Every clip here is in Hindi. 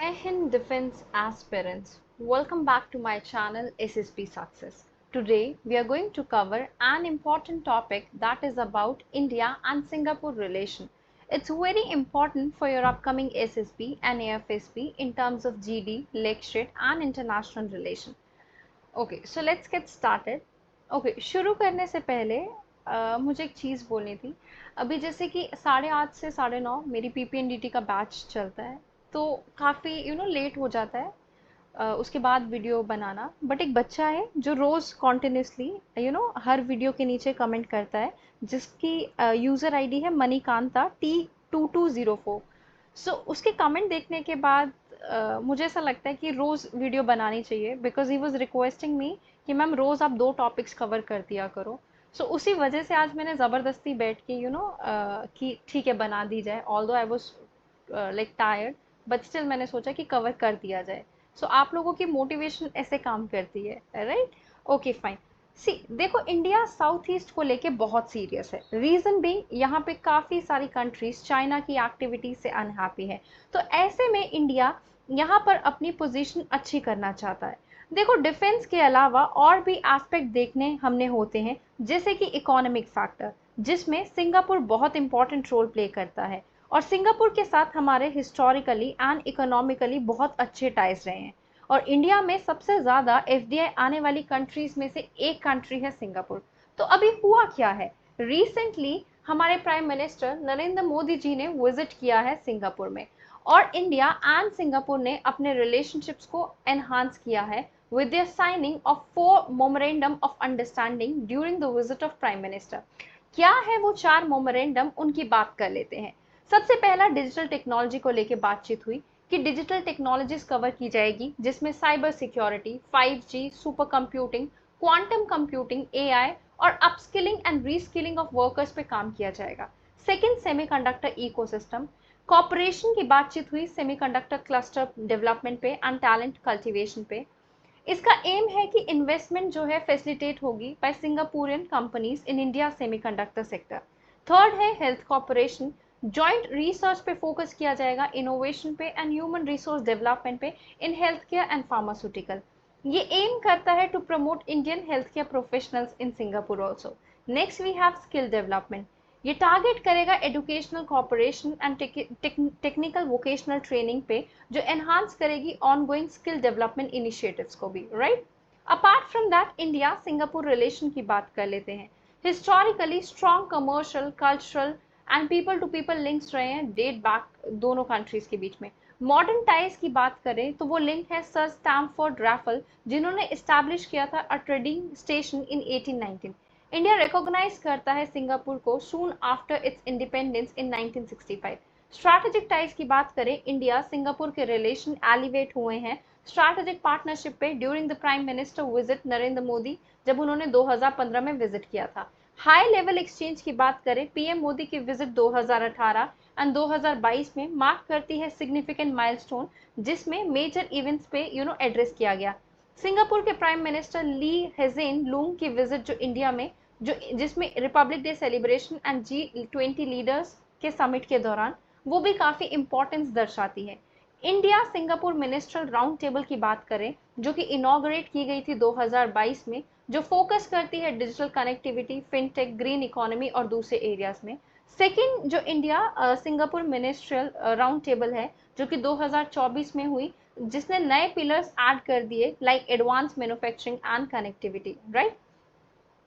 Jai Hind Defense Aspirants, welcome back to my channel SSP Success. Today we are going to cover an important topic that is about India and Singapore relation. It's very important for your upcoming SSP and AFSP in terms of GD, lecturate and international relation. Okay, so let's get started. Okay, शुरू करने से पहले मुझे एक चीज़ बोलनी थी। अभी जैसे कि 8:30 से 9:30 मेरी PPNDT का बैच चलता है, तो काफ़ी लेट हो जाता है उसके बाद वीडियो बनाना। बट एक बच्चा है जो रोज़ कॉन्टिन्यूसली हर वीडियो के नीचे कमेंट करता है, जिसकी यूज़र आईडी है मणिकांता T2204। सो उसके कमेंट देखने के बाद मुझे ऐसा लगता है कि रोज़ वीडियो बनानी चाहिए, बिकॉज ही वॉज रिक्वेस्टिंग मी कि मैम रोज़ आप 2 टॉपिक्स कवर कर दिया करो। सो उसी वजह से आज मैंने ज़बरदस्ती बैठ के कि ठीक है बना दी जाए, although I was like tired, but still मैंने सोचा कि कवर कर दिया जाए। सो आप लोगों की मोटिवेशन ऐसे काम करती है, राइट? Okay fine. सी देखो, इंडिया साउथ ईस्ट को लेके बहुत सीरियस है। रीजन भी यहाँ पे काफ़ी सारी कंट्रीज चाइना की एक्टिविटी से अनहैप्पी है, तो ऐसे में इंडिया यहाँ पर अपनी पोजीशन अच्छी करना चाहता है। देखो, डिफेंस के अलावा और भी एस्पेक्ट देखने हमने होते हैं, जैसे कि इकोनॉमिक फैक्टर, जिसमें सिंगापुर बहुत इंपॉर्टेंट रोल प्ले करता है, और सिंगापुर के साथ हमारे हिस्टोरिकली एंड इकोनॉमिकली बहुत अच्छे टाइज रहे हैं। और इंडिया में सबसे ज़्यादा एफडीआई आने वाली कंट्रीज में से एक कंट्री है सिंगापुर। तो अभी हुआ क्या है, रिसेंटली हमारे प्राइम मिनिस्टर नरेंद्र मोदी जी ने विजिट किया है सिंगापुर में, और इंडिया एंड सिंगापुर ने अपने रिलेशनशिप्स को एनहांस किया है with their signing of 4 memorandum of understanding during the visit of prime minister। क्या है वो 4 मेमोरेंडम, उनकी बात कर लेते हैं। सबसे पहला डिजिटल टेक्नोलॉजी को लेकर बातचीत हुई कि डिजिटल टेक्नोलॉजीज कवर की जाएगी, जिसमें cyber security, 5G, super computing, quantum computing, AI और upskilling and reskilling of workers पे काम किया जाएगा। सेकेंड, सेमीकंडक्टर इकोसिस्टम कॉपरेशन की बातचीत हुई सेमीकंडक्टर क्लस्टर डेवलपमेंट पे एंड टैलेंट कल्टीवेशन पे। इसका एम है कि इन्वेस्टमेंट जो है फैसिलिटेट होगी by Singaporean companies in India semiconductor sector. Third है हेल्थ कॉर्पोरेशन, जॉइंट रिसर्च पे फोकस किया जाएगा, इनोवेशन पे एंड ह्यूमन रिसोर्स डेवलपमेंट पे in health care and pharmaceutical. ये एम करता है to promote Indian health care professionals in Singapore also. Next we have skill development, ये टारगेट करेगा educational corporation and technical vocational training पे, जो एनहांस करेगी ऑनगोइंग स्किल डेवलपमेंट इनिशिएटिव्स को भी, right? Apart from that, India Singapore relation की बात कर लेते हैं। Historically strong commercial, cultural and people to people links रहे हैं डेट बैक दोनों कंट्रीज के बीच में। मॉडर्न टाइज की बात करें तो वो लिंक है सर स्टैमफोर्ड रैफल, जिन्होंने इस्टेब्लिश किया था a trading station in 1819। India recognise करता है सिंगापुर को soon after its independence in 1965। Strategic ties की बात करें, इंडिया सिंगापुर के रिलेशन एलिवेट हुए हैं स्ट्रैटेजिक पार्टनरशिप पे during the prime minister visit Narendra Modi, जब उन्होंने 2015 में विजिट किया था। हाई लेवल एक्सचेंज की बात करें, पीएम मोदी की विजिट 2018 एंड 2022 में मार्क करती है सिग्निफिकेंट माइलस्टोन, जिसमें मेजर इवेंट्स पे एड्रेस किया गया। सिंगापुर के प्राइम मिनिस्टर ली हेजेन लूंग की विजिट जो इंडिया में, जिसमें Republic day celebration and G20 leaders के समिट के दौरान, वो भी काफ़ी इंपॉर्टेंस दर्शाती है। India Singapore minstrel round table की बात करें, जो कि इनॉग्रेट की गई थी 2022 में, जो फोकस करती है digital connectivity, fintech, green economy और दूसरे एरियाज में। सेकेंड जो India Singapore ministerial round table है, जो कि 2024 में हुई, जिसने नए पिलर्स ऐड कर दिए like advance manufacturing and connectivity, right?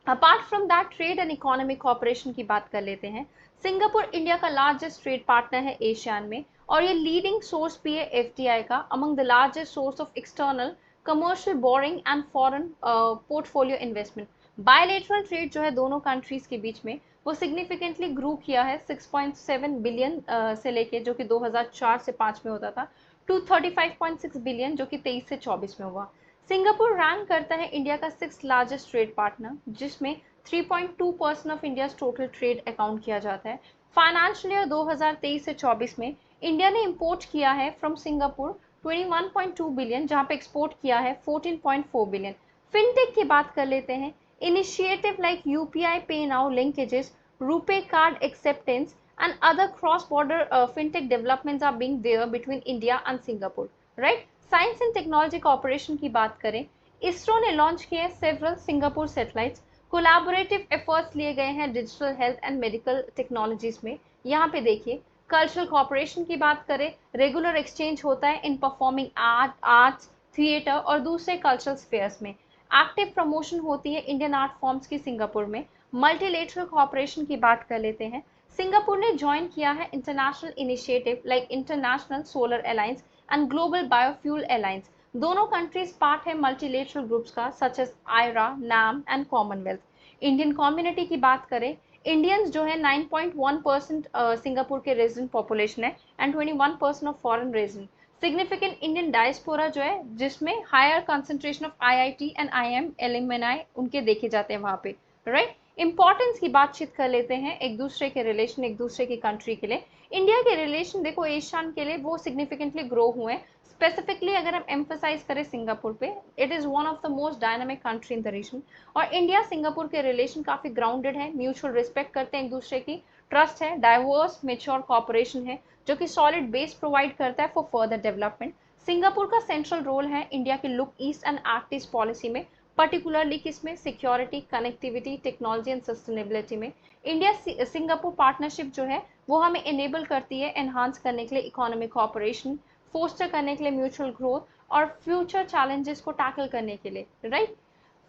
Apart from that, trade and economic cooperation की बात कर लेते हैं। सिंगापुर इंडिया का लार्जेस्ट ट्रेड पार्टनर है एशियान में, और ये लीडिंग सोर्स भी है एफडीआई का, among the largest source of external commercial boring and foreign portfolio investment. Bilateral trade जो है दोनों कंट्रीज के बीच में, वो सिग्निफिकेंटली ग्रो किया है 6.7 बिलियन से लेके, जो कि 2004 से 5 में होता था, टू 35.6 बिलियन, जो कि 23 से 24 में हुआ। सिंगापुर रैंक करता है इंडिया का 6th लार्जेस्ट ट्रेड पार्टनर, जिसमें 3.2% of India total trade account किया जाता है। फाइनेंशियल ईयर 2023 से 24 में इंडिया ने इंपोर्ट किया है फ्रॉम सिंगापुर 21.2 बिलियन, जहां पे एक्सपोर्ट किया है 14.4 बिलियन। फिनटेक की बात कर लेते हैं। इनिशिएटिव लाइक यूपीआई पे now linkages, RuPay card acceptance and other cross-border fintech developments are being there between India and Singapore. Right. Science and technology corporation की बात करें, इसरो ने लॉन्च किए हैं several Singapore satellites. Collaborative efforts लिए गए हैं digital health and medical technologies में। यहाँ पे देखिए, कल्चरल कॉर्पोरेशन की बात करें, रेगुलर एक्सचेंज होता है इन परफॉर्मिंग आर्ट्स, थिएटर और दूसरे कल्चरल स्पेयर्स में। एक्टिव प्रमोशन होती है इंडियन आर्ट फॉर्म्स की सिंगापुर में। मल्टीलेटरल कॉर्पोरेशन की बात कर लेते हैं। सिंगापुर ने ज्वाइन किया है international initiative like international solar alliance and global biofuel alliance. दोनों कंट्रीज पार्ट है मल्टीलेटरल ग्रुप्स का सच एज आयरा, नाम एंड कॉमनवेल्थ। इंडियन कम्युनिटी की बात करें, इंडियंस जो है 9.1% सिंगापुर के रेजिडेंट पॉपुलेशन है and 21% of foreign resident. Significant Indian diaspora जो है, जिसमें higher concentration of IIT and IIM alumni उनके देखे जाते हैं वहां पे, राइट। इंपॉर्टेंस की बातचीत कर लेते हैं, एक दूसरे के रिलेशन, एक दूसरे की कंट्री के लिए। इंडिया के रिलेशन देखो एशियान के लिए वो सिग्निफिकेंटली ग्रो हुए हैं। स्पेसिफिकली अगर हम एम्फोसाइज करें सिंगापुर पे, it is one of the most dynamic country in the region. और इंडिया सिंगापुर के रिलेशन काफी ग्राउंडेड है, म्यूचुअल रिस्पेक्ट करते हैं एक दूसरे की, ट्रस्ट है, डाइवर्स मेच्योर कॉपरेशन है जो कि सॉलिड बेस प्रोवाइड करता है फॉर फर्दर डेवलपमेंट। सिंगापुर का सेंट्रल रोल है इंडिया के look east and act east policy में, पर्टिकुलरली किसमें, security, connectivity, technology and sustainability में। इंडिया सिंगापुर पार्टनरशिप जो है वो हमें इनेबल करती है एनहांस करने के लिए इकोनॉमिक कॉपरेशन, फोस्टर करने के लिए म्यूचुअल ग्रोथ और फ्यूचर चैलेंजेस को टैकल करने के लिए, राइट।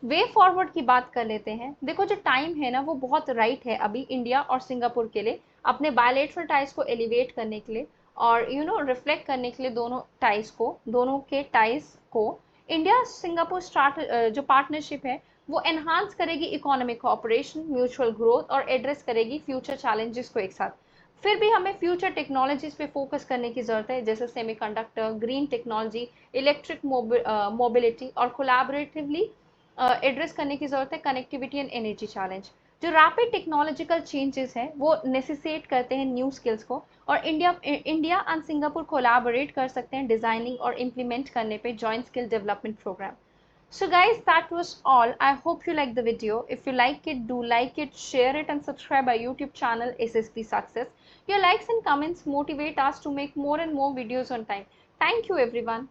वे फॉरवर्ड की बात कर लेते हैं। देखो जो टाइम है ना वो बहुत राइट है अभी इंडिया और सिंगापुर के लिए अपने बायलैटरल टाइज को एलिवेट करने के लिए और रिफ्लेक्ट करने के लिए दोनों के टाइज को। इंडिया सिंगापुर जो पार्टनरशिप है वो एनहांस करेगी इकोनॉमिक कोऑपरेशन, म्यूचुअल ग्रोथ और एड्रेस करेगी फ्यूचर चैलेंजेस को एक साथ। फिर भी हमें फ्यूचर टेक्नोलॉजीज पे फोकस करने की जरूरत है, जैसे semiconductor, green technology, electric mobility और कोलैबोरेटिवली एड्रेस करने की जरूरत है कनेक्टिविटी एंड एनर्जी चैलेंज। जो रैपिड टेक्नोलॉजिकल चेंजेस हैं वो नेसेसिटेट करते हैं न्यू स्किल्स को, और इंडिया एंड सिंगापुर कोलैबोरेट कर सकते हैं डिजाइनिंग और इम्प्लीमेंट करने पे joint skill development programme. So guys, that was all. I hope you liked the video. If you like it, do like it, share it and subscribe our YouTube channel SSP Success. Your likes and comments motivate us to make more and more videos on time. Thank you everyone.